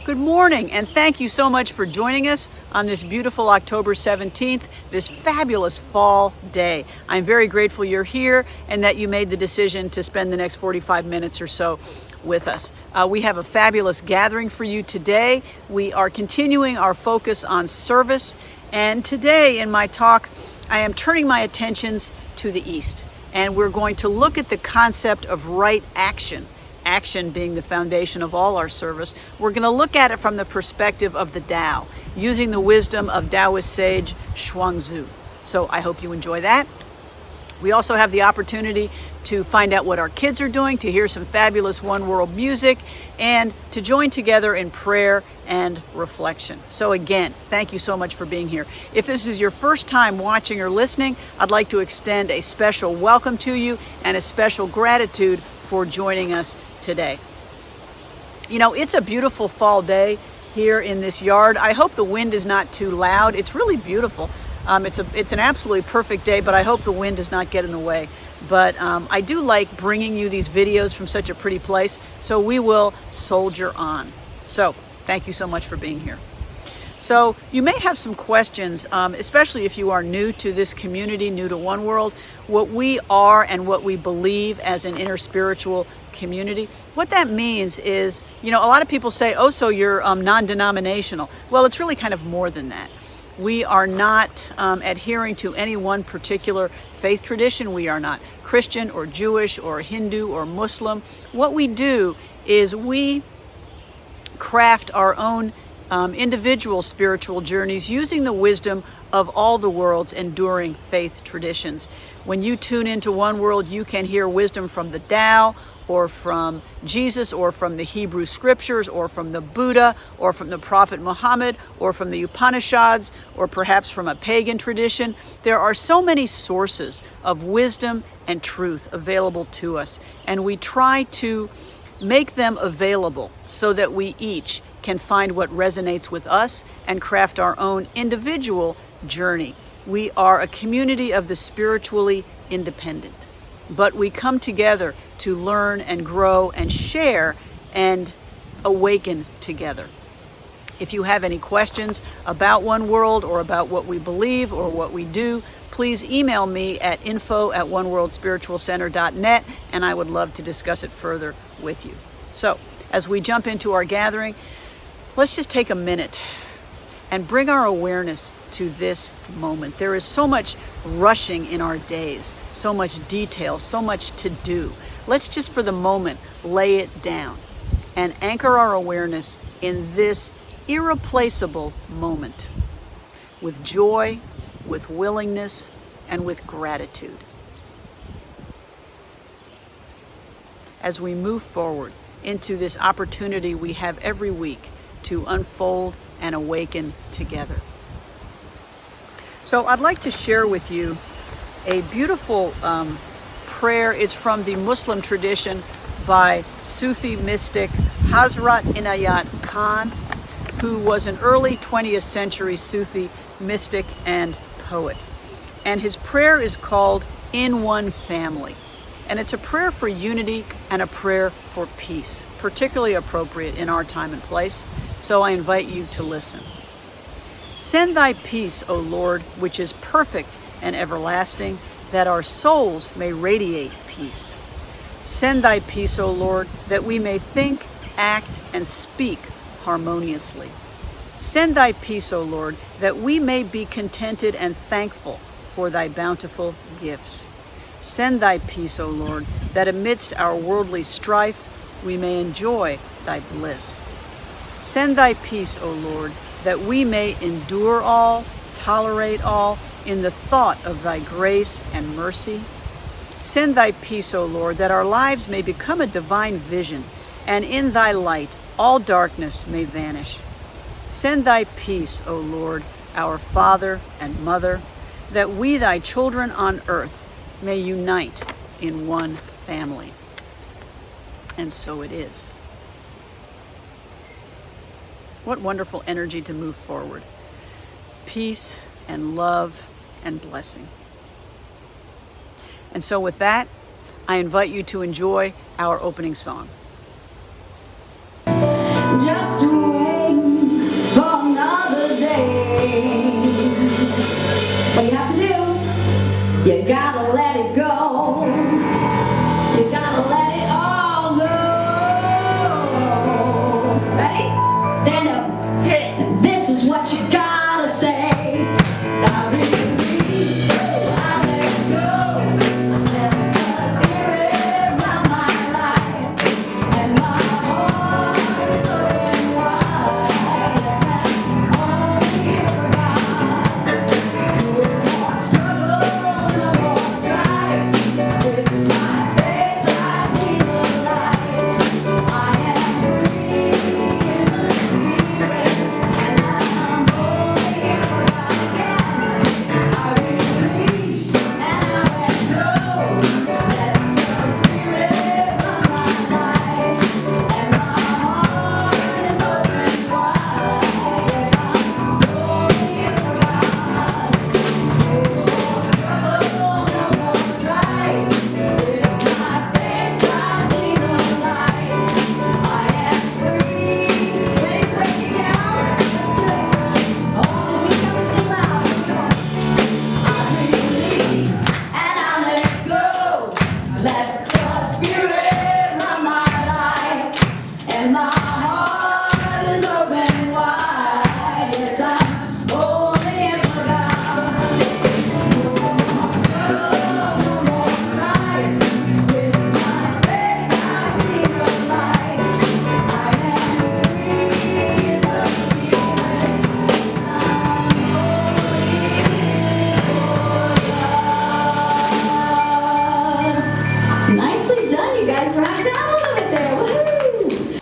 Good morning, and thank you so much for joining us on this beautiful October 17th, this fabulous fall day. I'm very grateful you're here and that you made the decision to spend the next 45 minutes or so with us. We have a fabulous gathering for you today. We are continuing our focus on service, and today in my talk, I am turning my attentions to the East, and we're going to look at the concept of right action. Action being the foundation of all our service. We're going to look at it from the perspective of the Tao, using the wisdom of Taoist sage Zhuangzi. So I hope you enjoy that. We also have the opportunity to find out what our kids are doing, to hear some fabulous One World music, and to join together in prayer and reflection. So again, thank you so much for being here. If this is your first time watching or listening, I'd like to extend a special welcome to you and a special gratitude for joining us today. You know, it's a beautiful fall day here in this yard. I hope the wind is not too loud. It's really beautiful. It's an absolutely perfect day, but I hope the wind does not get in the way. But I do like bringing you these videos from such a pretty place, so we will soldier on. So thank you so much for being here. So you may have some questions, especially if you are new to this community, new to One World, what we are and what we believe as an interspiritual community. What that means is, you know, a lot of people say, oh, so you're non-denominational. Well, it's really kind of more than that. We are not adhering to any one particular faith tradition. We are not Christian or Jewish or Hindu or Muslim. What we do is we craft our own individual spiritual journeys using the wisdom of all the world's enduring faith traditions. When you tune into One World, you can hear wisdom from the Tao, or from Jesus, or from the Hebrew scriptures, or from the Buddha, or from the Prophet Muhammad, or from the Upanishads, or perhaps from a pagan tradition. There are so many sources of wisdom and truth available to us, and we try to make them available so that we each can find what resonates with us and craft our own individual journey. We are a community of the spiritually independent, but we come together to learn and grow and share and awaken together. If you have any questions about One World or about what we believe or what we do, please email me at info@oneworldspiritualcenter.net, and I would love to discuss it further with you. So, as we jump into our gathering, let's just take a minute and bring our awareness to this moment. There is so much rushing in our days, so much detail, so much to do. Let's just for the moment lay it down and anchor our awareness in this irreplaceable moment with joy, with willingness, and with gratitude. As we move forward into this opportunity we have every week to unfold and awaken together. So I'd like to share with you a beautiful prayer. It's from the Muslim tradition by Sufi mystic Hazrat Inayat Khan, who was an early 20th century Sufi mystic and poet. And his prayer is called In One Family. And it's a prayer for unity and a prayer for peace, particularly appropriate in our time and place. So I invite you to listen. Send thy peace, O Lord, which is perfect and everlasting, that our souls may radiate peace. Send thy peace, O Lord, that we may think, act, and speak harmoniously. Send thy peace, O Lord, that we may be contented and thankful for thy bountiful gifts. Send thy peace, O Lord, that amidst our worldly strife we may enjoy thy bliss. Send thy peace, O Lord, that we may endure all, tolerate all, in the thought of thy grace and mercy. Send thy peace, O Lord, that our lives may become a divine vision, and in thy light all darkness may vanish. Send thy peace, O Lord, our Father and Mother, that we, thy children on earth, may unite in one family. And so it is. What wonderful energy to move forward. Peace and love and blessing. And so with that, I invite you to enjoy our opening song. Just wait. You gotta let it go. You gotta let it all go. Ready? Stand up. Hit it. This is what you gotta say. I release. I let go. I let the spirit run my life. And my heart is open wide. Yes, I'm only here for God. No more struggle, no more strife. With my faith I see the light. I am free in the spirit. And I'm only here for God again. I release and I let go. Let the spirit run my life. And my heart is open wide. Yes, I'm only here for God. No more struggle, no more strife. With my faith I see the light. I am free. Ready to break it down? Let's do it. All this music, come and sing loud. Come on. I release and I let go. Let the spirit run my life. And my heart is open wide. Yes, I'm only here for God. No more struggle, no more strife. With my faith I see the light. I am free in the spirit. I'm only nicely done, you guys. Rocked out a little bit there. Woohoo!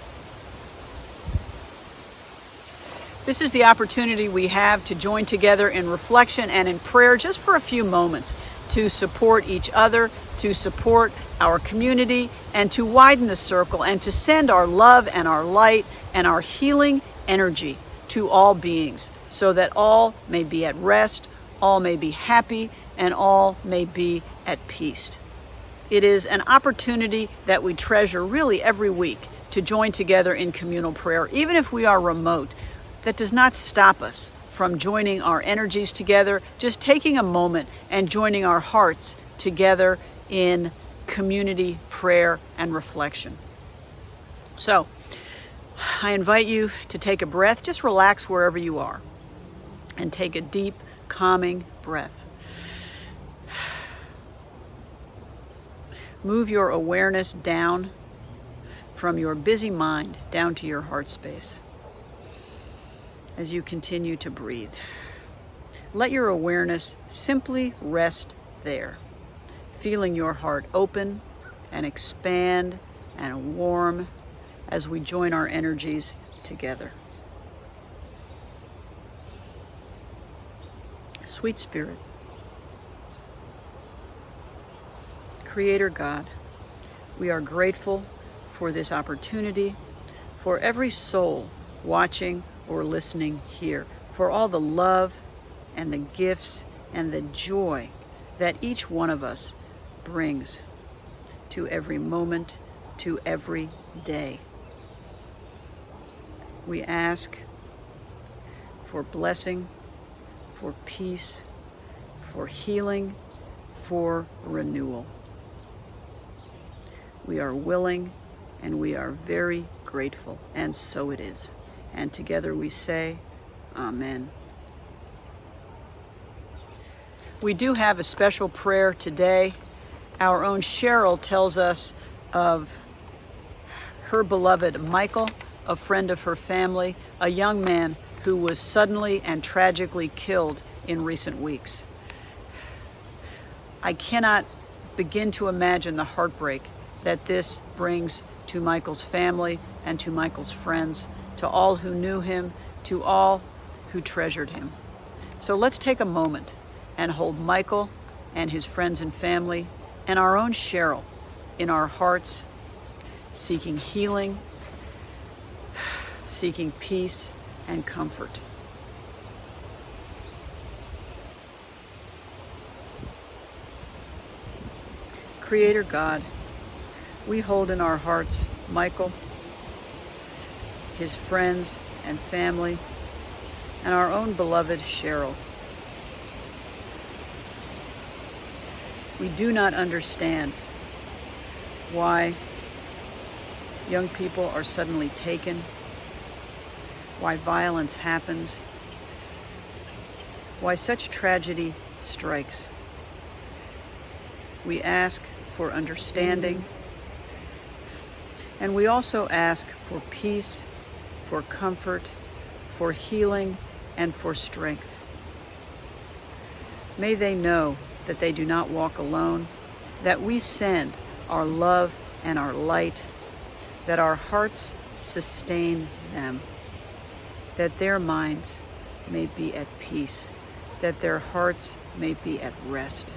This is the opportunity we have to join together in reflection and in prayer just for a few moments to support each other, to support our community, and to widen the circle and to send our love and our light and our healing energy to all beings so that all may be at rest, all may be happy, and all may be at peace. It is an opportunity that we treasure really every week to join together in communal prayer, even if we are remote. That does not stop us from joining our energies together, just taking a moment and joining our hearts together in community prayer and reflection. So, I invite you to take a breath. Just relax wherever you are and take a deep, calming breath. Move your awareness down from your busy mind down to your heart space as you continue to breathe. Let your awareness simply rest there, feeling your heart open and expand and warm as we join our energies together. Sweet Spirit, Creator God, we are grateful for this opportunity, for every soul watching or listening here, for all the love and the gifts and the joy that each one of us brings to every moment, to every day. We ask for blessing, for peace, for healing, for renewal. We are willing and we are very grateful, and so it is. And together we say, Amen. We do have a special prayer today. Our own Cheryl tells us of her beloved Michael, a friend of her family, a young man who was suddenly and tragically killed in recent weeks. I cannot begin to imagine the heartbreak that this brings to Michael's family and to Michael's friends, to all who knew him, to all who treasured him. So let's take a moment and hold Michael and his friends and family and our own Cheryl in our hearts, seeking healing, seeking peace and comfort. Creator God, we hold in our hearts Michael, his friends and family, and our own beloved Cheryl. We do not understand why young people are suddenly taken, why violence happens, why such tragedy strikes. We ask for understanding, and we also ask for peace, for comfort, for healing, and for strength. May they know that they do not walk alone, that we send our love and our light, that our hearts sustain them, that their minds may be at peace, that their hearts may be at rest.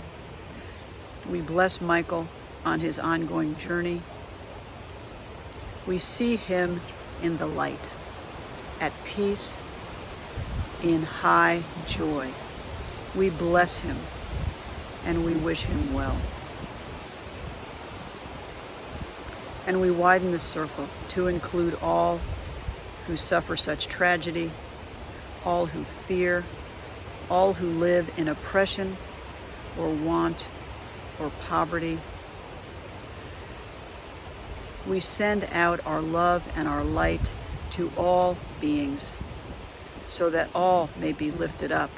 We bless Michael on his ongoing journey. We see him in the light, at peace, in high joy. We bless him and we wish him well. And we widen the circle to include all who suffer such tragedy, all who fear, all who live in oppression or want or poverty. We send out our love and our light to all beings so that all may be lifted up,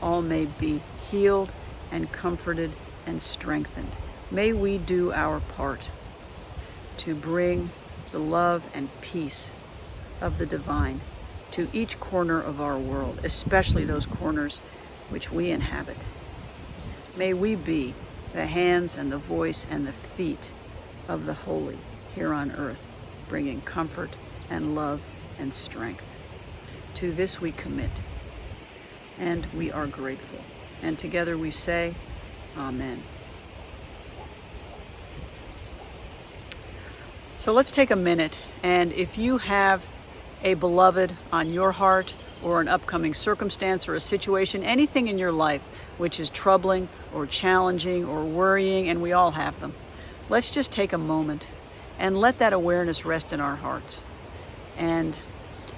all may be healed and comforted and strengthened. May we do our part to bring the love and peace of the divine to each corner of our world, especially those corners which we inhabit. May we be the hands and the voice and the feet of the holy here on earth, bringing comfort and love and strength. To this we commit, and we are grateful. And together we say, Amen. So let's take a minute, and if you have a beloved on your heart, or an upcoming circumstance or a situation, anything in your life which is troubling or challenging or worrying, and we all have them, let's just take a moment and let that awareness rest in our hearts. And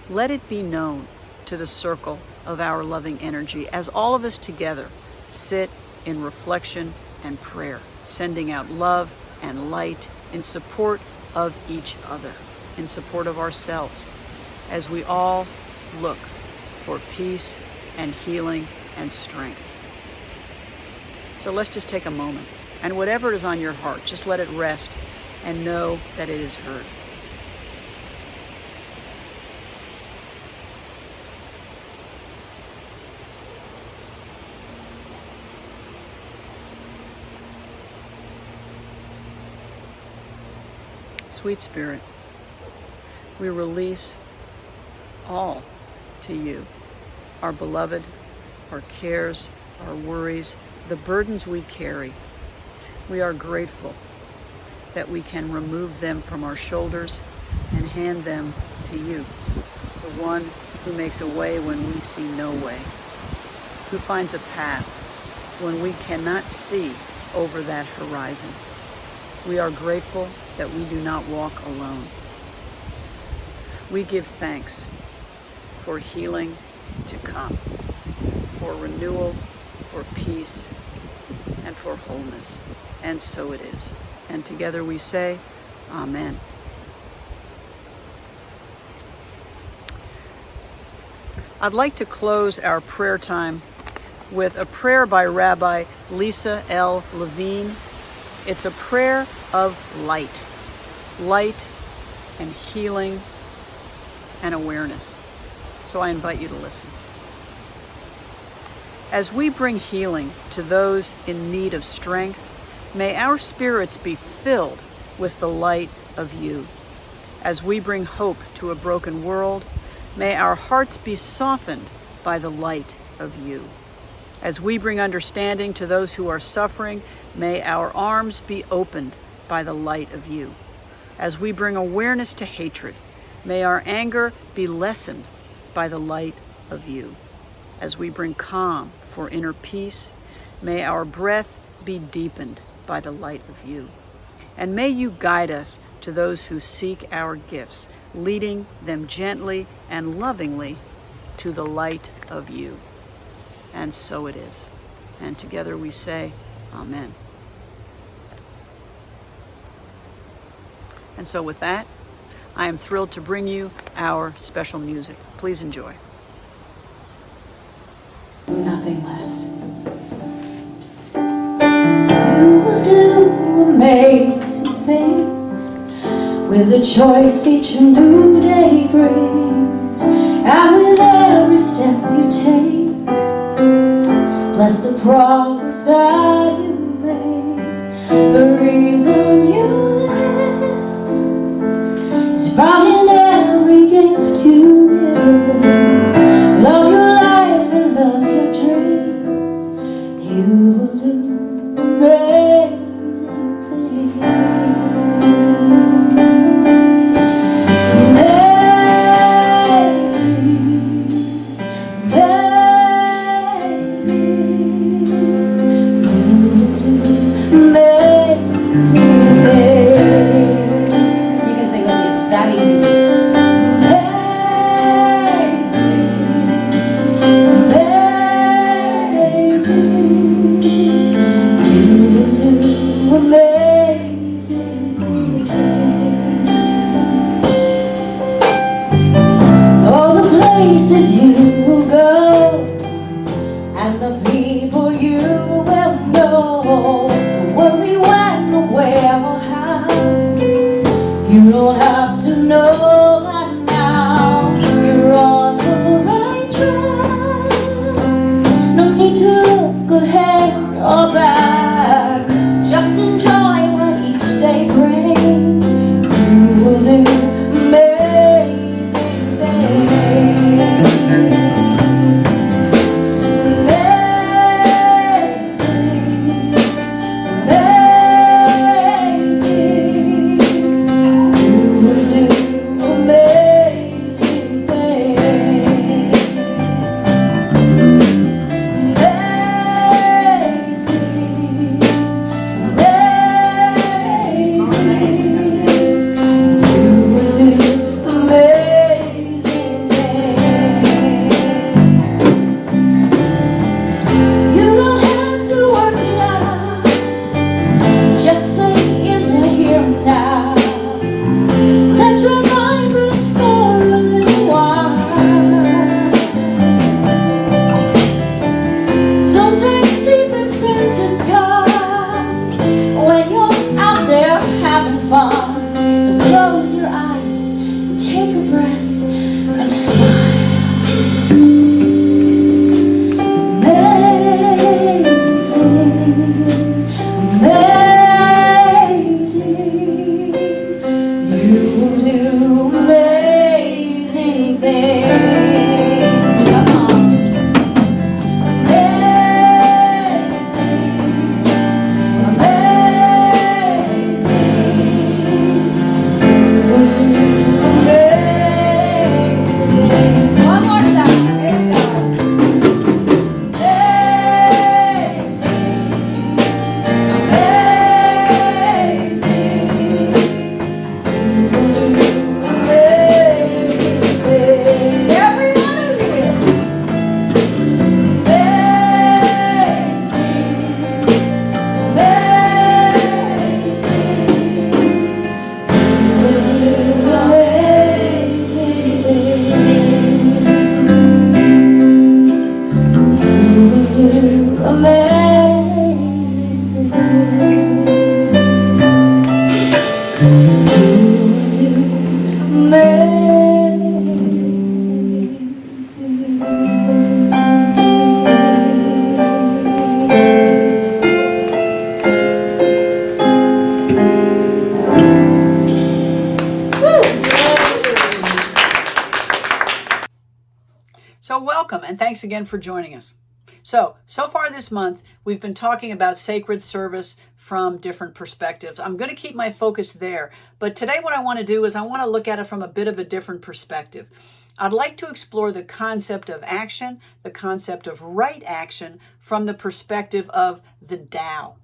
let it be known to the circle of our loving energy as all of us together sit in reflection and prayer, sending out love and light in support of each other, in support of ourselves, as we all look for peace and healing and strength. So let's just take a moment, and whatever is on your heart, just let it rest and know that it is heard. Sweet Spirit, we release all to you, our beloved, our cares, our worries, the burdens we carry. We are grateful that we can remove them from our shoulders and hand them to you, the one who makes a way when we see no way, who finds a path when we cannot see over that horizon. We are grateful that we do not walk alone. We give thanks for healing to come, for renewal, for peace, and for wholeness. And so it is. And together we say, Amen. I'd like to close our prayer time with a prayer by Rabbi Lisa L. Levine. It's a prayer of light and healing and awareness. So I invite you to listen. As we bring healing to those in need of strength, may our spirits be filled with the light of you. As we bring hope to a broken world, may our hearts be softened by the light of you. As we bring understanding to those who are suffering, may our arms be opened by the light of you. As we bring awareness to hatred, may our anger be lessened by the light of you. As we bring calm for inner peace, may our breath be deepened by the light of you. And may you guide us to those who seek our gifts, leading them gently and lovingly to the light of you. And so it is. And together we say, Amen. And so with that, I am thrilled to bring you our special music. Please enjoy. Nothing less. You will do amazing things with the choice each new day brings, and with every step you take, bless the progress that you make. The reason you live is found in every gift you give. Love your life and love your dreams. You will do amazing things. Places you will go, and the people you will know. Don't worry when or where or how. You don't have to know right now. You're on the right track. No need to look ahead or back. Just enjoy what each day brings. You will do amazing things. So welcome, and thanks again for joining us. So far this month, we've been talking about sacred service from different perspectives. I'm going to keep my focus there, but today what I want to do is I want to look at it from a bit of a different perspective. I'd like to explore the concept of action, the concept of right action, from the perspective of the Tao.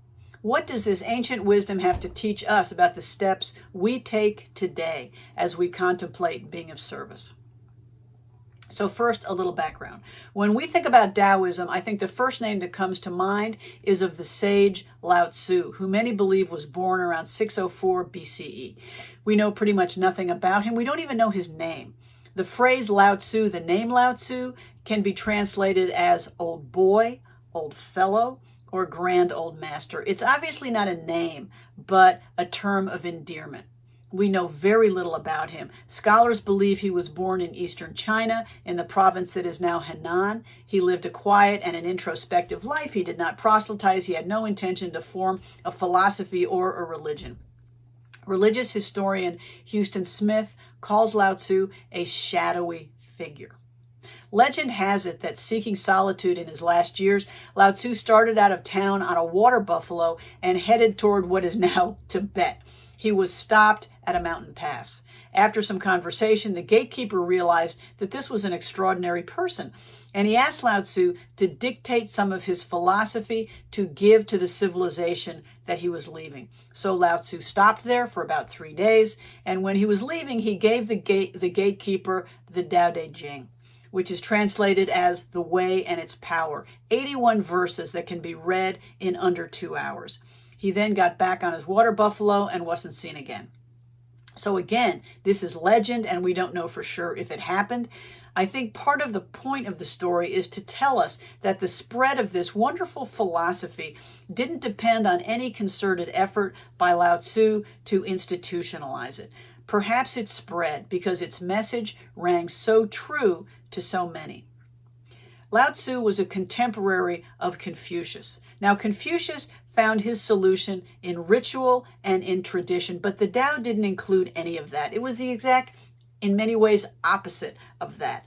What does this ancient wisdom have to teach us about the steps we take today as we contemplate being of service? So first, a little background. When we think about Taoism, I think the first name that comes to mind is of the sage Lao Tzu, who many believe was born around 604 BCE. We know pretty much nothing about him. We don't even know his name. The phrase Lao Tzu, the name Lao Tzu, can be translated as old boy, old fellow, or grand old master. It's obviously not a name, but a term of endearment. We know very little about him. Scholars believe he was born in eastern China, in the province that is now Henan. He lived a quiet and an introspective life. He did not proselytize. He had no intention to form a philosophy or a religion. Religious historian Houston Smith calls Lao Tzu a shadowy figure. Legend has it that seeking solitude in his last years, Lao Tzu started out of town on a water buffalo and headed toward what is now Tibet. He was stopped at a mountain pass. After some conversation, the gatekeeper realized that this was an extraordinary person, and he asked Lao Tzu to dictate some of his philosophy to give to the civilization that he was leaving. So Lao Tzu stopped there for about 3 days, and when he was leaving, he gave the gatekeeper the Tao Te Ching, which is translated as the way and its power, 81 verses that can be read in under 2 hours. He then got back on his water buffalo and wasn't seen again. So again, this is legend, and we don't know for sure if it happened. I think part of the point of the story is to tell us that the spread of this wonderful philosophy didn't depend on any concerted effort by Lao Tzu to institutionalize it. Perhaps it spread because its message rang so true to so many. Lao Tzu was a contemporary of Confucius. Now, Confucius found his solution in ritual and in tradition, but the Tao didn't include any of that. It was the exact, in many ways, opposite of that.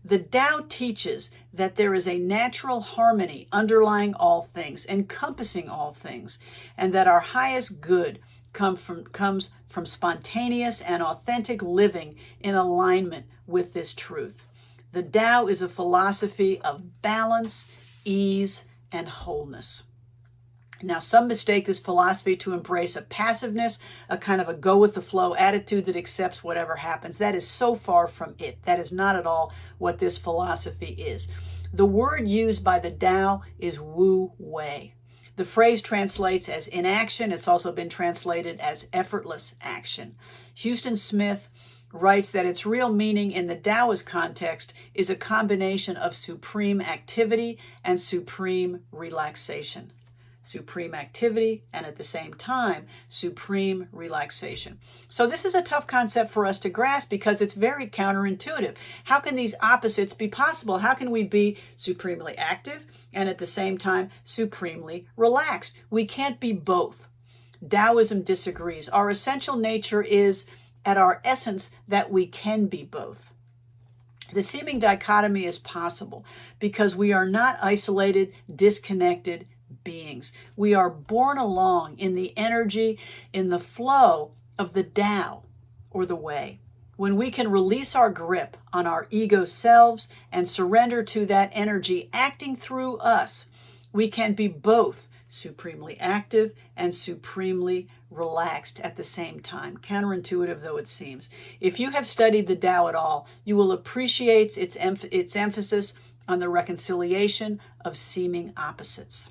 The Tao teaches that there is a natural harmony underlying all things, encompassing all things, and that our highest good comes from spontaneous and authentic living in alignment with this truth. The Tao is a philosophy of balance, ease, and wholeness. Now, some mistake this philosophy to embrace a passiveness, a kind of a go-with-the-flow attitude that accepts whatever happens. That is so far from it. That is not at all what this philosophy is. The word used by the Tao is Wu Wei. The phrase translates as inaction. It's also been translated as effortless action. Houston Smith writes that its real meaning in the Taoist context is a combination of supreme activity and supreme relaxation. Supreme activity and at the same time, supreme relaxation. So this is a tough concept for us to grasp because it's very counterintuitive. How can these opposites be possible? How can we be supremely active and at the same time supremely relaxed? We can't be both. Taoism disagrees. Our essential nature is at our essence that we can be both. The seeming dichotomy is possible because we are not isolated, disconnected beings. We are borne along in the energy, in the flow of the Tao or the way. When we can release our grip on our ego selves and surrender to that energy acting through us, we can be both supremely active and supremely relaxed at the same time, counterintuitive though it seems. If you have studied the Tao at all, you will appreciate its emphasis on the reconciliation of seeming opposites.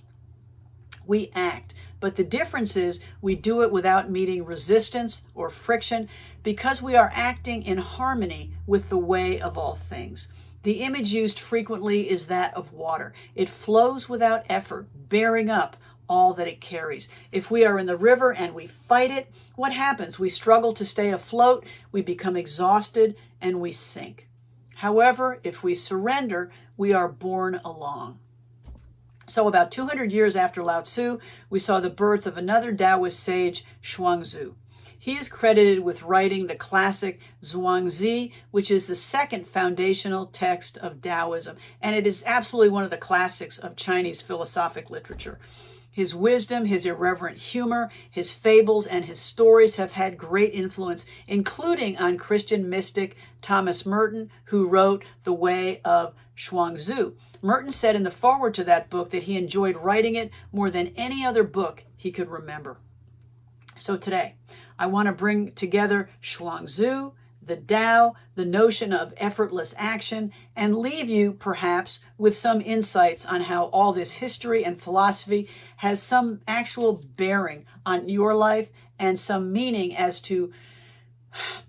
We act, but the difference is we do it without meeting resistance or friction because we are acting in harmony with the way of all things. The image used frequently is that of water. It flows without effort, bearing up all that it carries. If we are in the river and we fight it, what happens? We struggle to stay afloat, we become exhausted, and we sink. However, if we surrender, we are borne along. So about 200 years after Lao Tzu, we saw the birth of another Taoist sage, Zhuangzi. He is credited with writing the classic Zhuangzi, which is the second foundational text of Taoism, and it is absolutely one of the classics of Chinese philosophic literature. His wisdom, his irreverent humor, his fables, and his stories have had great influence, including on Christian mystic Thomas Merton, who wrote The Way of Zhuangzi. Merton said in the foreword to that book that he enjoyed writing it more than any other book he could remember. So today, I want to bring together Zhuangzi, the Tao, the notion of effortless action, and leave you perhaps with some insights on how all this history and philosophy has some actual bearing on your life and some meaning as to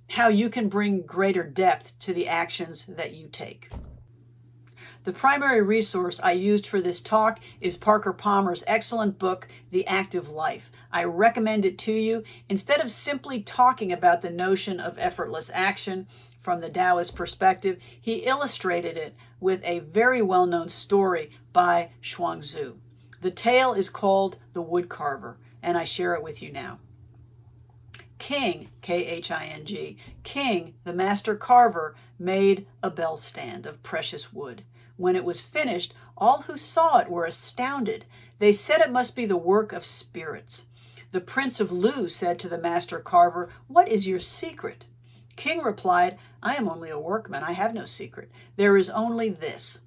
how you can bring greater depth to the actions that you take. The primary resource I used for this talk is Parker Palmer's excellent book, The Active Life. I recommend it to you. Instead of simply talking about the notion of effortless action from the Taoist perspective, he illustrated it with a very well-known story by Zhuangzi. The tale is called The Woodcarver, and I share it with you now. King, K-H-I-N-G, King, the master carver, made a bell stand of precious wood. When it was finished, all who saw it were astounded. They said it must be the work of spirits. The Prince of Lu said to the master carver, "What is your secret?" King replied, "I am only a workman. I have no secret. There is only this.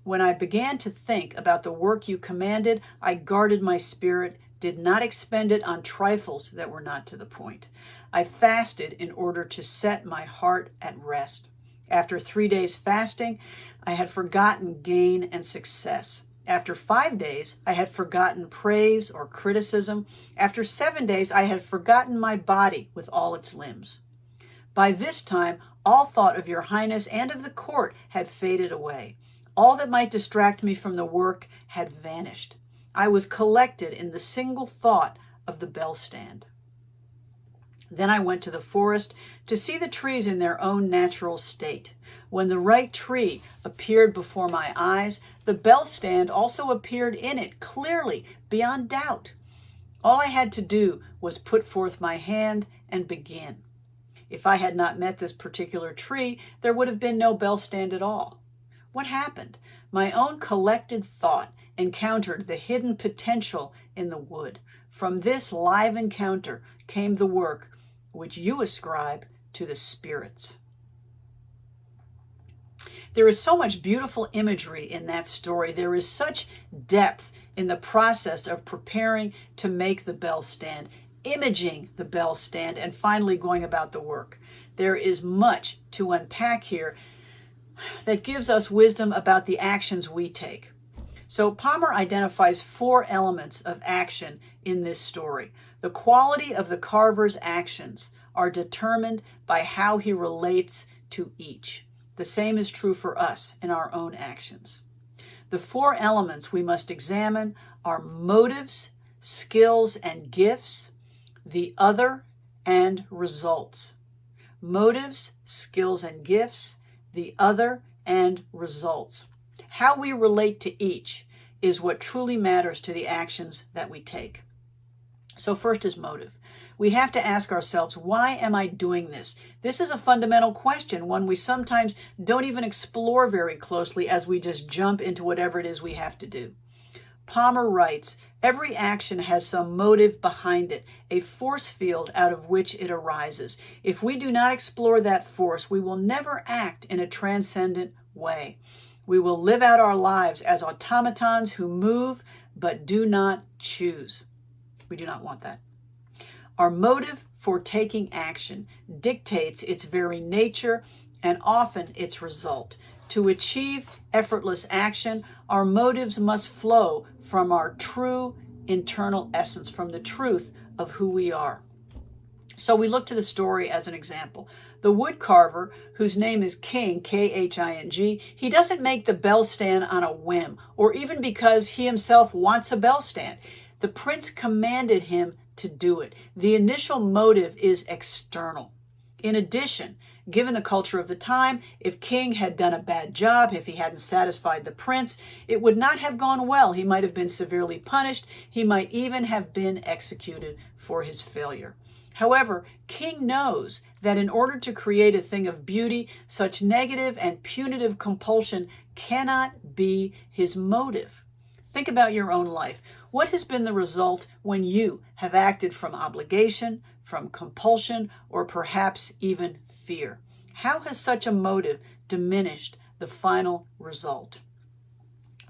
When I began to think about the work you commanded, I guarded my spirit, did not expend it on trifles that were not to the point. I fasted in order to set my heart at rest. After 3 days fasting, I had forgotten gain and success. After 5 days, I had forgotten praise or criticism. After 7 days, I had forgotten my body with all its limbs. By this time, all thought of your highness and of the court had faded away. All that might distract me from the work had vanished. I was collected in the single thought of the bell stand. Then I went to the forest to see the trees in their own natural state. When the right tree appeared before my eyes, the bell stand also appeared in it clearly, beyond doubt. All I had to do was put forth my hand and begin. If I had not met this particular tree, there would have been no bell stand at all. What happened? My own collected thought encountered the hidden potential in the wood. From this live encounter came the work which you ascribe to the spirits. There is so much beautiful imagery in that story. There is such depth in the process of preparing to make the bell stand, imaging the bell stand, and finally going about the work. There is much to unpack here that gives us wisdom about the actions we take. So Palmer identifies 4 elements of action in this story. The quality of the carver's actions are determined by how he relates to each. The same is true for us in our own actions. The 4 elements we must examine are motives, skills and gifts, the other, and results. Motives, skills and gifts, the other, and results. How we relate to each is what truly matters to the actions that we take. So first is motive. We have to ask ourselves, why am I doing this? This is a fundamental question, one we sometimes don't even explore very closely as we just jump into whatever it is we have to do. Palmer writes, every action has some motive behind it, a force field out of which it arises. If we do not explore that force, we will never act in a transcendent way. We will live out our lives as automatons who move but do not choose. We do not want that. Our motive for taking action dictates its very nature and often its result. To achieve effortless action, our motives must flow from our true internal essence, from the truth of who we are. So we look to the story as an example. The wood carver, whose name is King, K-H-I-N-G, he doesn't make the bell stand on a whim, or even because he himself wants a bell stand. The prince commanded him to do it. The initial motive is external. In addition, given the culture of the time, if King had done a bad job, if he hadn't satisfied the prince, it would not have gone well. He might have been severely punished. He might even have been executed for his failure. However, King knows that in order to create a thing of beauty, such negative and punitive compulsion cannot be his motive. Think about your own life. What has been the result when you have acted from obligation, from compulsion, or perhaps even fear? How has such a motive diminished the final result?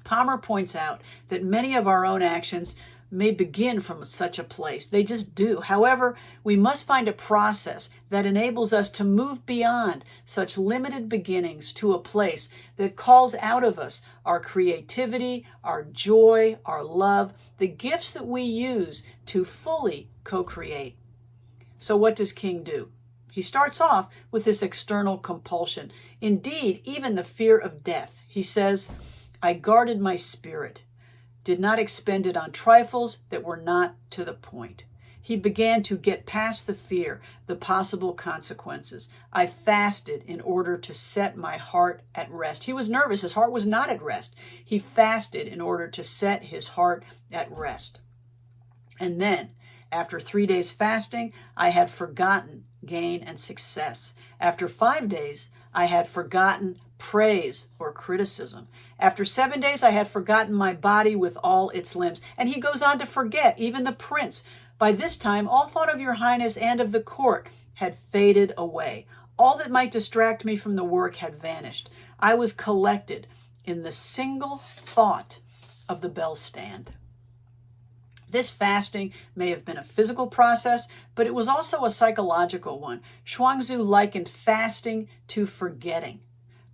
Palmer points out that many of our own actions may begin from such a place. They just do. However, we must find a process that enables us to move beyond such limited beginnings to a place that calls out of us our creativity, our joy, our love, the gifts that we use to fully co-create. So what does King do? He starts off with this external compulsion. Indeed, even the fear of death. He says, I guarded my spirit, did not expend it on trifles that were not to the point. He began to get past the fear, the possible consequences. I fasted in order to set my heart at rest. He was nervous. His heart was not at rest. He fasted in order to set his heart at rest. And then, after 3 days fasting, I had forgotten gain and success. After 5 days, I had forgotten praise or criticism. After 7 days, I had forgotten my body with all its limbs. And he goes on to forget even the prince. By this time, all thought of your highness and of the court had faded away. All that might distract me from the work had vanished. I was collected in the single thought of the bell stand. This fasting may have been a physical process, but it was also a psychological one. Chuang-Tzu likened fasting to forgetting.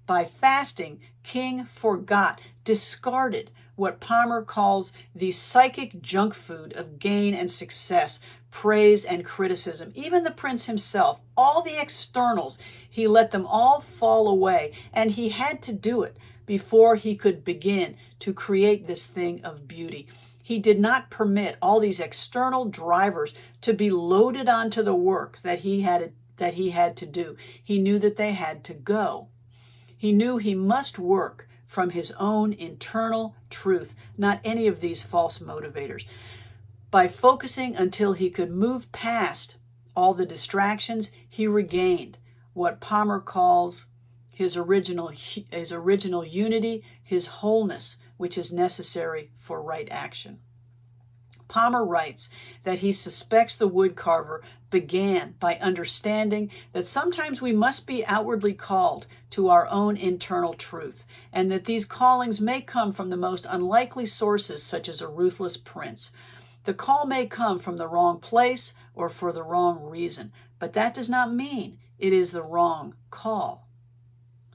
By fasting, King forgot, discarded what Palmer calls the psychic junk food of gain and success, praise and criticism. Even the prince himself, all the externals, he let them all fall away, and he had to do it before he could begin to create this thing of beauty. He did not permit all these external drivers to be loaded onto the work that he had to do. He knew that they had to go. He knew he must work from his own internal truth, not any of these false motivators. By focusing until he could move past all the distractions, he regained what Palmer calls his original unity, his wholeness, which is necessary for right action. Palmer writes that he suspects the woodcarver began by understanding that sometimes we must be outwardly called to our own internal truth, and that these callings may come from the most unlikely sources, such as a ruthless prince. The call may come from the wrong place or for the wrong reason, but that does not mean it is the wrong call.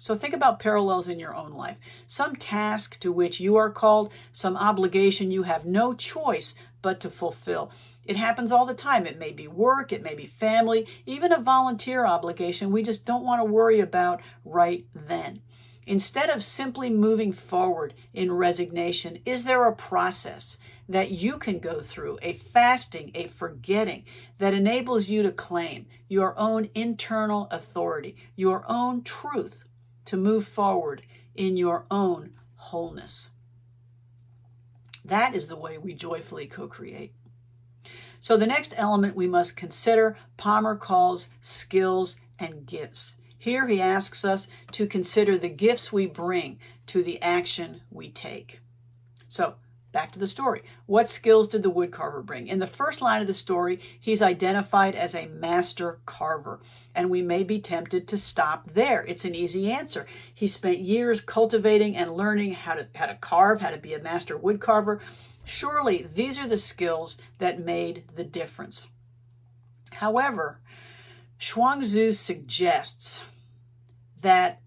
So think about parallels in your own life. Some task to which you are called, some obligation you have no choice but to fulfill. It happens all the time. It may be work, it may be family, even a volunteer obligation we just don't want to worry about right then. Instead of simply moving forward in resignation, is there a process that you can go through, a fasting, a forgetting, that enables you to claim your own internal authority, your own truth, to move forward in your own wholeness? That is the way we joyfully co-create. So the next element we must consider, Palmer calls skills and gifts. Here he asks us to consider the gifts we bring to the action we take. So back to the story. What skills did the woodcarver bring? In the first line of the story, he's identified as a master carver, and we may be tempted to stop there. It's an easy answer. He spent years cultivating and learning how to carve, how to be a master woodcarver. Surely these are the skills that made the difference. However, Chuang-Tzu suggests that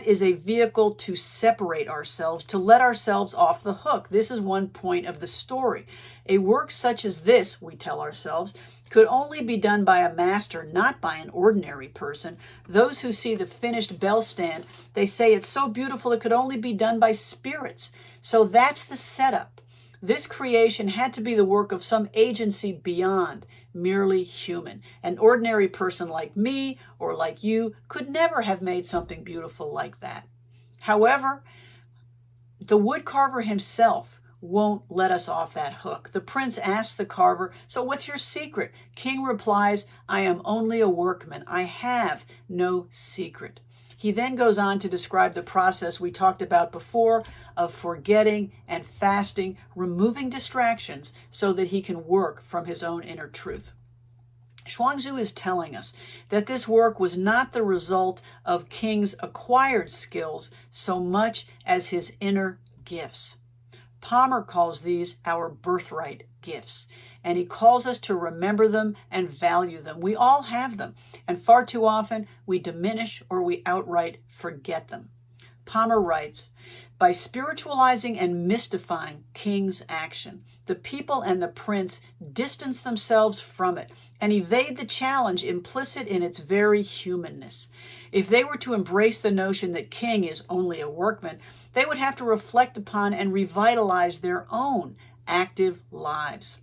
is a vehicle to separate ourselves, to let ourselves off the hook. This is one point of the story. A work such as this, we tell ourselves, could only be done by a master, not by an ordinary person. Those who see the finished bell stand, they say it's so beautiful it could only be done by spirits. So that's the setup. This creation had to be the work of some agency beyond merely human. An ordinary person like me or like you could never have made something beautiful like that. However, the woodcarver himself won't let us off that hook. The prince asks the carver, "So what's your secret?" King replies, "I am only a workman. I have no secret." He then goes on to describe the process we talked about before of forgetting and fasting, removing distractions so that he can work from his own inner truth. Chuang-Tzu is telling us that this work was not the result of King's acquired skills so much as his inner gifts. Palmer calls these our birthright gifts, and he calls us to remember them and value them. We all have them, and far too often we diminish or we outright forget them. Palmer writes, by spiritualizing and mystifying king's action, the people and the prince distance themselves from it and evade the challenge implicit in its very humanness. If they were to embrace the notion that king is only a workman, they would have to reflect upon and revitalize their own active lives.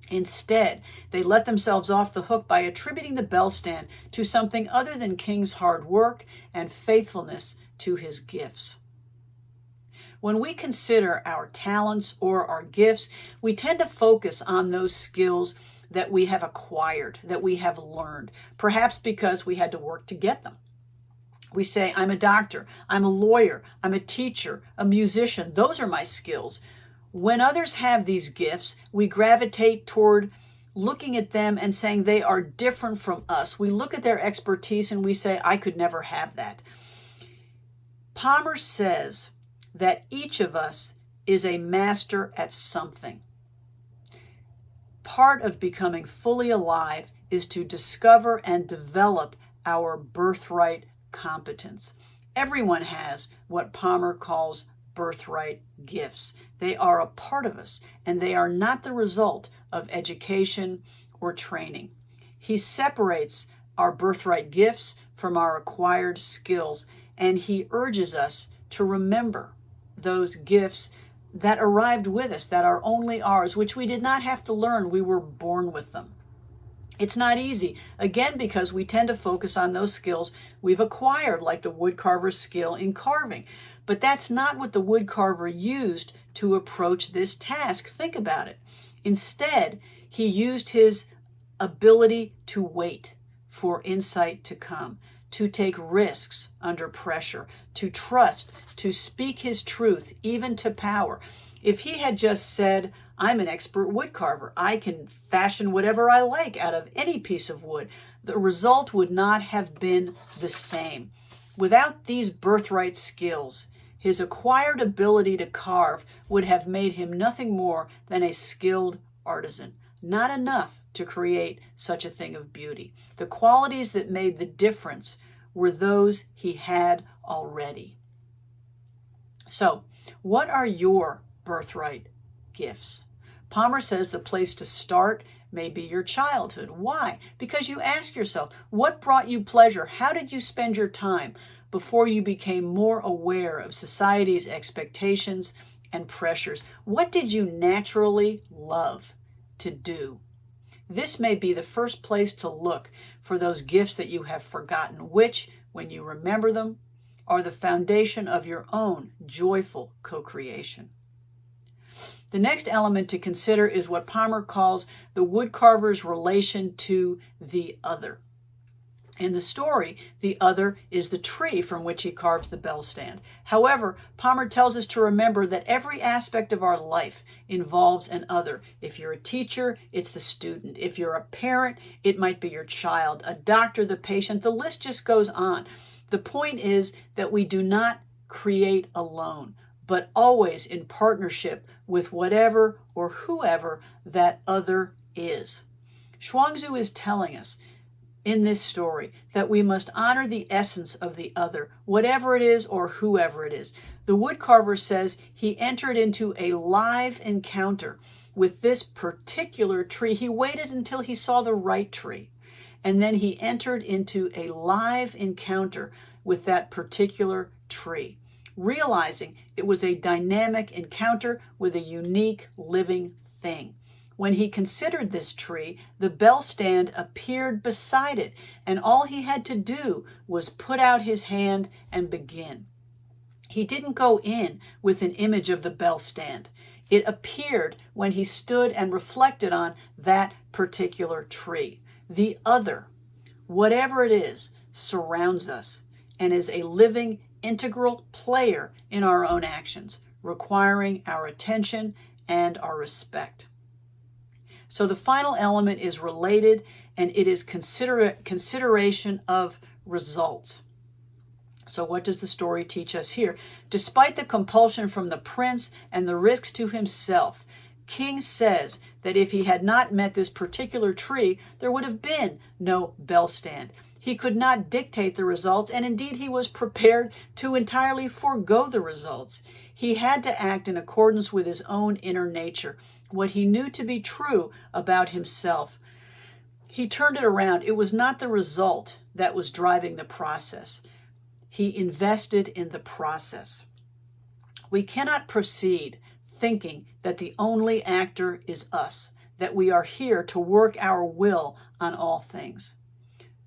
Instead, they let themselves off the hook by attributing the bell stand to something other than king's hard work and faithfulness to his gifts. When we consider our talents or our gifts, we tend to focus on those skills that we have acquired, that we have learned, perhaps because we had to work to get them. We say, I'm a doctor, I'm a lawyer, I'm a teacher, a musician. Those are my skills. When others have these gifts, we gravitate toward looking at them and saying they are different from us. We look at their expertise and we say, I could never have that. Palmer says that each of us is a master at something. Part of becoming fully alive is to discover and develop our birthright competence. Everyone has what Palmer calls birthright gifts. They are a part of us, and they are not the result of education or training. He separates our birthright gifts from our acquired skills, and he urges us to remember those gifts that arrived with us, that are only ours, which we did not have to learn. We were born with them. It's not easy, again, because we tend to focus on those skills we've acquired, like the woodcarver's skill in carving. But that's not what the woodcarver used to approach this task. Think about it. Instead, he used his ability to wait for insight to come, to take risks under pressure, to trust, to speak his truth, even to power. If he had just said, I'm an expert woodcarver, I can fashion whatever I like out of any piece of wood, the result would not have been the same. Without these birthright skills, his acquired ability to carve would have made him nothing more than a skilled artisan, not enough to create such a thing of beauty. The qualities that made the difference were those he had already. So, what are your birthright gifts? Palmer says the place to start may be your childhood. Why? Because you ask yourself, what brought you pleasure? How did you spend your time before you became more aware of society's expectations and pressures? What did you naturally love to do? This may be the first place to look for those gifts that you have forgotten, which, when you remember them, are the foundation of your own joyful co-creation. The next element to consider is what Palmer calls the woodcarver's relation to the other. In the story, the other is the tree from which he carves the bell stand. However, Palmer tells us to remember that every aspect of our life involves an other. If you're a teacher, it's the student. If you're a parent, it might be your child, a doctor, the patient. The list just goes on. The point is that we do not create alone, but always in partnership with whatever or whoever that other is. Zhuangzi is telling us in this story that we must honor the essence of the other, whatever it is or whoever it is. The woodcarver says he entered into a live encounter with this particular tree. He waited until he saw the right tree, and then he entered into a live encounter with that particular tree, realizing it was a dynamic encounter with a unique living thing. When he considered this tree, the bell stand appeared beside it, and all he had to do was put out his hand and begin. He didn't go in with an image of the bell stand. It appeared when he stood and reflected on that particular tree. The other, whatever it is, surrounds us and is a living, integral player in our own actions, requiring our attention and our respect. So the final element is related, and it is consideration of results. So what does the story teach us here? Despite the compulsion from the prince and the risks to himself, King says that if he had not met this particular tree, there would have been no bell stand. He could not dictate the results, and indeed he was prepared to entirely forego the results. He had to act in accordance with his own inner nature, what he knew to be true about himself. He turned it around. It was not the result that was driving the process. He invested in the process. We cannot proceed thinking that the only actor is us, that we are here to work our will on all things.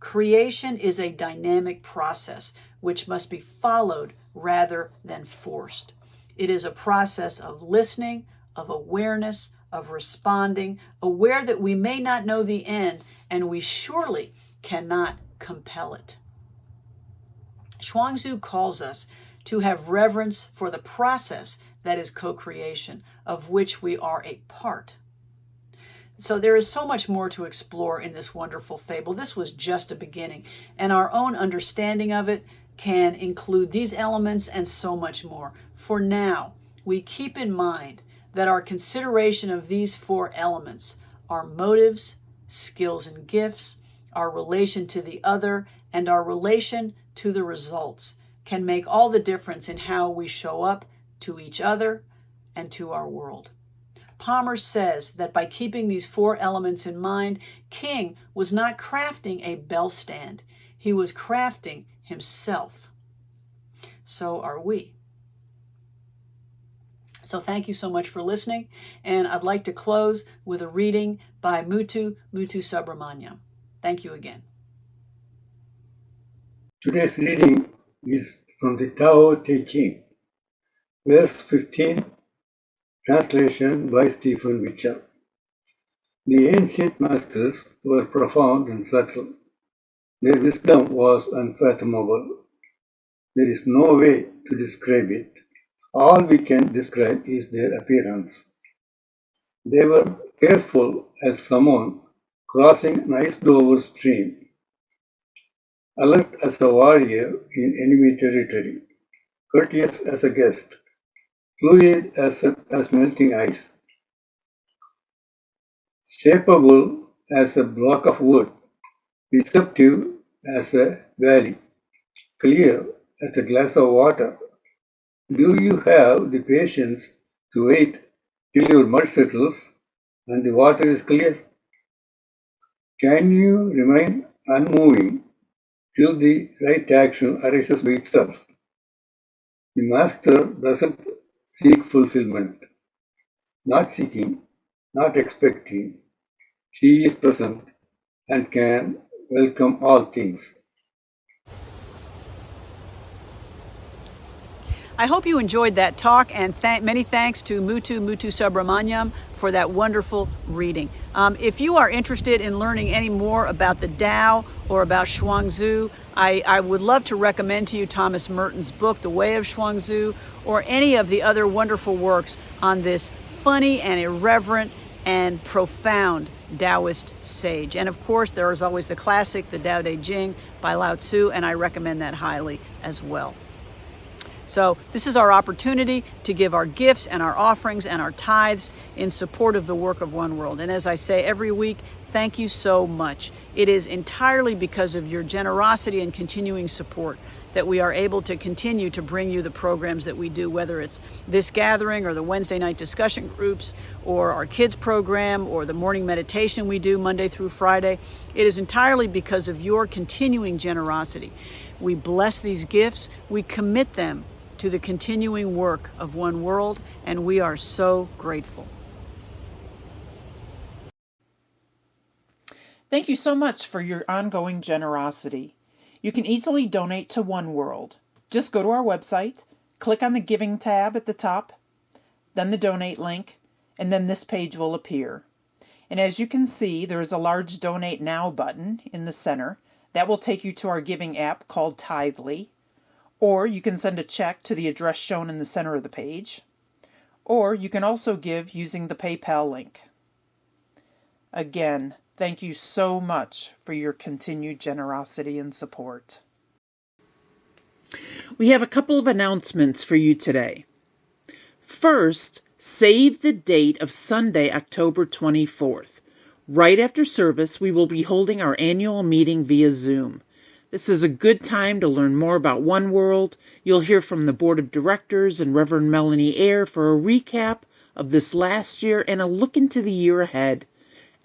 Creation is a dynamic process which must be followed rather than forced. It is a process of listening, of awareness, of responding, aware that we may not know the end, and we surely cannot compel it. Chuang-Tzu calls us to have reverence for the process that is co-creation, of which we are a part. So there is so much more to explore in this wonderful fable. This was just a beginning, and our own understanding of it can include these elements and so much more. For now, we keep in mind that our consideration of these four elements, our motives, skills and gifts, our relation to the other, and our relation to the results, can make all the difference in how we show up to each other and to our world. Palmer says that by keeping these four elements in mind, King was not crafting a bell stand. He was crafting himself. So are we. So thank you so much for listening, and I'd like to close with a reading by Muthu Subramaniam. Thank you again. Today's reading is from the Tao Te Ching, verse 15, translation by Stephen Witcher. The ancient masters were profound and subtle. Their wisdom was unfathomable. There is no way to describe it. All we can describe is their appearance. They were careful as someone crossing an iced-over stream, alert as a warrior in enemy territory, courteous as a guest, fluid as melting ice, shapeable as a block of wood, receptive as a valley, clear as a glass of water. Do you have the patience to wait till your mud settles and the water is clear? Can you remain unmoving till the right action arises by itself? The master doesn't seek fulfillment, not seeking, not expecting. She is present and can welcome all things. I hope you enjoyed that talk, and many thanks to Muthu Subramaniam for that wonderful reading. If you are interested in learning any more about the Tao or about Chuang-Tzu, I would love to recommend to you Thomas Merton's book, The Way of Chuang-Tzu, or any of the other wonderful works on this funny and irreverent and profound Taoist sage. And of course, there is always the classic, the Tao Te Ching by Lao Tzu, and I recommend that highly as well. So this is our opportunity to give our gifts and our offerings and our tithes in support of the work of One World. And as I say every week, thank you so much. It is entirely because of your generosity and continuing support that we are able to continue to bring you the programs that we do, whether it's this gathering or the Wednesday night discussion groups or our kids program or the morning meditation we do Monday through Friday. It is entirely because of your continuing generosity. We bless these gifts, we commit them to the continuing work of One World, and we are so grateful. Thank you so much for your ongoing generosity. You can easily donate to One World. Just go to our website, click on the Giving tab at the top, then the Donate link, and then this page will appear. And as you can see, there is a large Donate Now button in the center. That will take you to our giving app called Tithely. Or you can send a check to the address shown in the center of the page. Or you can also give using the PayPal link. Again, thank you so much for your continued generosity and support. We have a couple of announcements for you today. First, save the date of Sunday, October 24th. Right after service, we will be holding our annual meeting via Zoom. This is a good time to learn more about One World. You'll hear from the Board of Directors and Reverend Melanie Eyre for a recap of this last year and a look into the year ahead.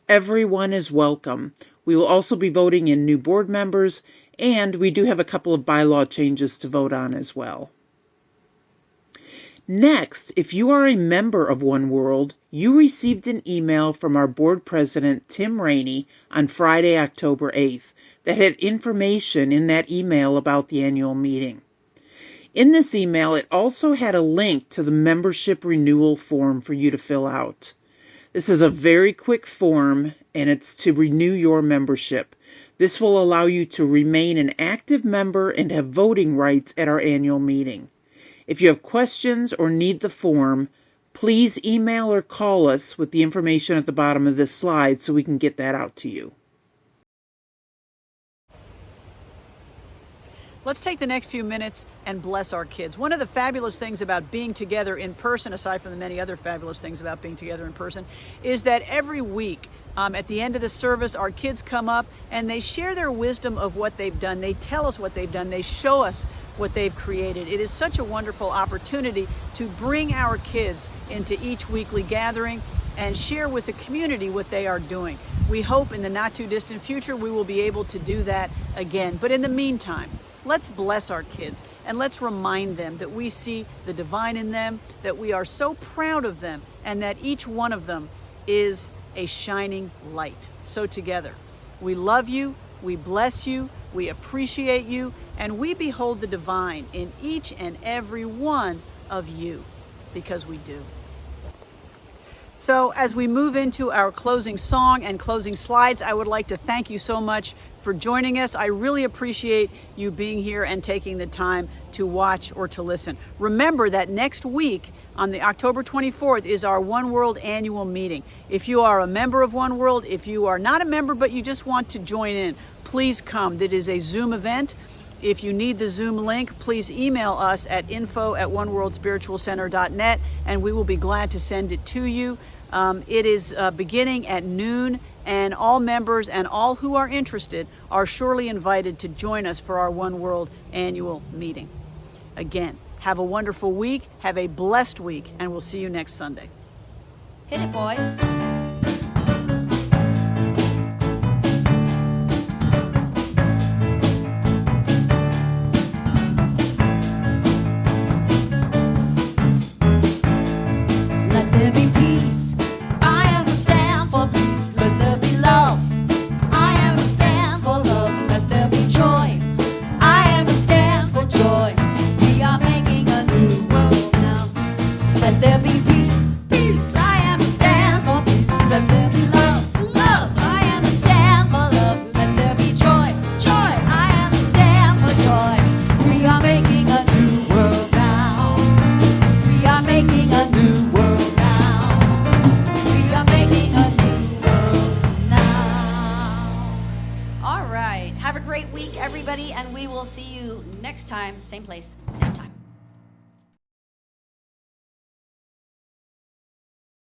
Everyone is welcome. We will also be voting in new board members, and we do have a couple of bylaw changes to vote on as well. Next, if you are a member of One World, you received an email from our board president, Tim Rainey, on Friday, October 8th, that had information in that email about the annual meeting. In this email, it also had a link to the membership renewal form for you to fill out. This is a very quick form, and it's to renew your membership. This will allow you to remain an active member and have voting rights at our annual meeting. If you have questions or need the form, please email or call us with the information at the bottom of this slide so we can get that out to you. Let's take the next few minutes and bless our kids. One of the fabulous things about being together in person, aside from the many other fabulous things about being together in person, is that every week at the end of the service, our kids come up and they share their wisdom of what they've done. They tell us what they've done. They show us what they've created. It is such a wonderful opportunity to bring our kids into each weekly gathering and share with the community what they are doing. We hope in the not too distant future we will be able to do that again. But in the meantime, let's bless our kids and let's remind them that we see the divine in them, that we are so proud of them, and that each one of them is a shining light. So together, we love you, we bless you, we appreciate you, and we behold the divine in each and every one of you, because we do. So as we move into our closing song and closing slides, I would like to thank you so much for joining us. I really appreciate you being here and taking the time to watch or to listen. Remember that next week on the October 24th is our One World annual meeting. If you are a member of One World, if you are not a member but you just want to join in, please come. That is a Zoom event. If you need the Zoom link, please email us at info@oneworldspiritualcenter.net and we will be glad to send it to you. It is beginning at noon, and all members and all who are interested are surely invited to join us for our One World annual meeting. Again, have a wonderful week, have a blessed week, and we'll see you next Sunday. Hit it, boys. Let there be peace. I understand for peace. Let there be love. I understand for love. Let there be joy. I understand for joy. We are making a new world now. Let there be peace. Peace. I understand for peace. Let there be love. Love. I understand for love. Let there be joy. Joy. I understand for joy. We are making a new world now. We are making a new world now. We are making a new world now. All right. Have a great week, everybody, and we will see you next time, same place, same time.